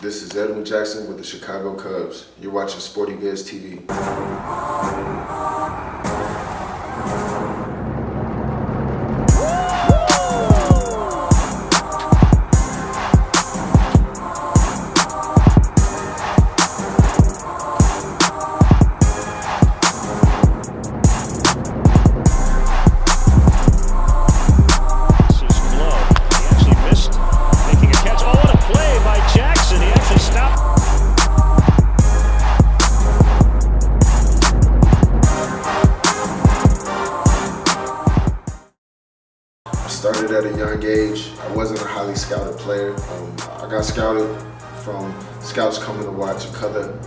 This is Edwin Jackson with the Chicago Cubs. You're watching SportyVids TV. Started at a young age. I wasn't a highly scouted player. I got scouted from scouts coming to watch a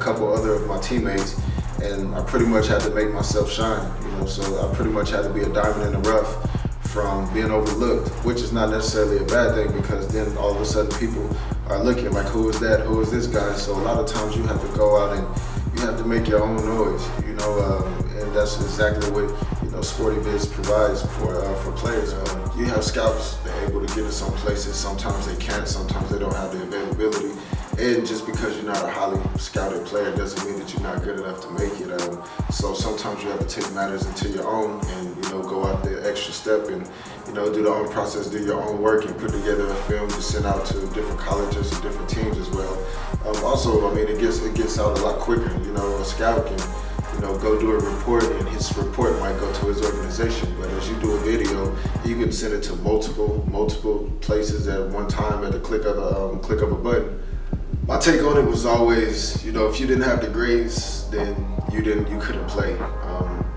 couple other of my teammates, and I pretty much had to make myself shine. So I pretty much had to be a diamond in the rough from being overlooked, which is not necessarily a bad thing, because then all of a sudden people are looking like, who is that? Who is this guy? So a lot of times you have to go out and you have to make your own noise, and that's exactly what SportyVids provides for players. You have scouts, they're able to get in some places. Sometimes they can't. Sometimes they don't have the availability. And just because you're not a highly scouted player doesn't mean that you're not good enough to make it. So sometimes you have to take matters into your own and go out the extra step and do the own process, do your own work, and put together a film to send out to different colleges and different teams as well. Also, it gets out a lot quicker. A scout can go do a report, and his report might go to his organization. But as you do a video, you can send it to multiple places at one time at the click of a button. My take on it was always, if you didn't have the grades, then you couldn't play.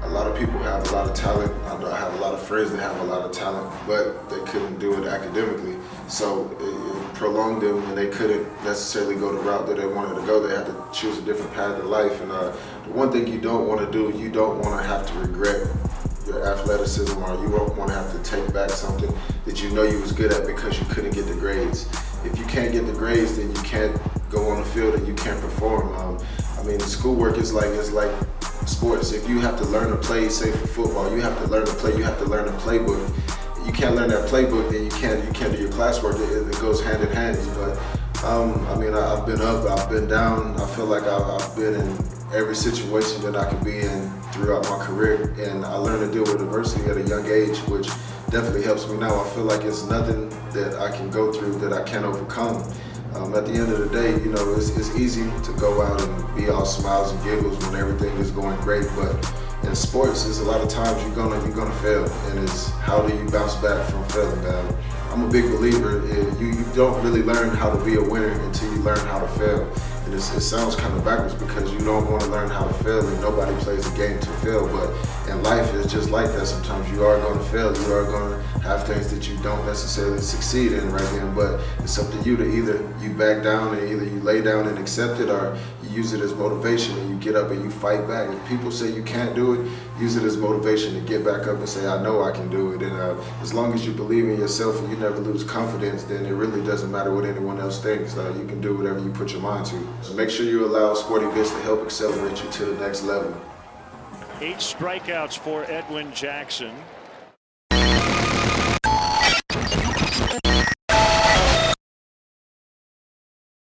A lot of people have a lot of talent. I have a lot of friends that have a lot of talent, but they couldn't do it academically. So it prolonged them, and they couldn't necessarily go the route that they wanted to go. They had to choose a different path in life. And the one thing you don't want to do, you don't want to have to regret your athleticism, or you don't want to have to take back something that you was good at because you couldn't get the grades. If you can't get the grades, then you can't go on the field and you can't perform. Schoolwork is like sports. If you have to learn to play, say for football, you have to learn to play. You have to learn a playbook. You can't learn that playbook, then you can't do your classwork. It goes hand in hand. But I've been up, I've been down. I feel like I've been in every situation that I could be in throughout my career, and I learned to deal with adversity at a young age, which definitely helps me now. I feel like it's nothing that I can go through that I can't overcome. At the end of the day, it's easy to go out and be all smiles and giggles when everything is going great, but in sports, there's a lot of times you're gonna fail, and it's how do you bounce back from failing. I'm a big believer in you don't really learn how to be a winner until you learn how to fail. And it sounds kind of backwards, because you don't want to learn how to fail, and nobody plays the game to fail. But in life, it's just like that. Sometimes you are going to fail. You are going to have things that you don't necessarily succeed in right then. But it's up to you to either you back down, and either you lay down and accept it, or you use it as motivation and you get up and you fight back. If people say you can't do it, use it as motivation to get back up and say, I know I can do it. And as long as you believe in yourself and you never lose confidence, then it really doesn't matter what anyone else thinks. You can do whatever you put your mind to. So make sure you allow SportyVids to help accelerate you to the next level. 8 strikeouts for Edwin Jackson.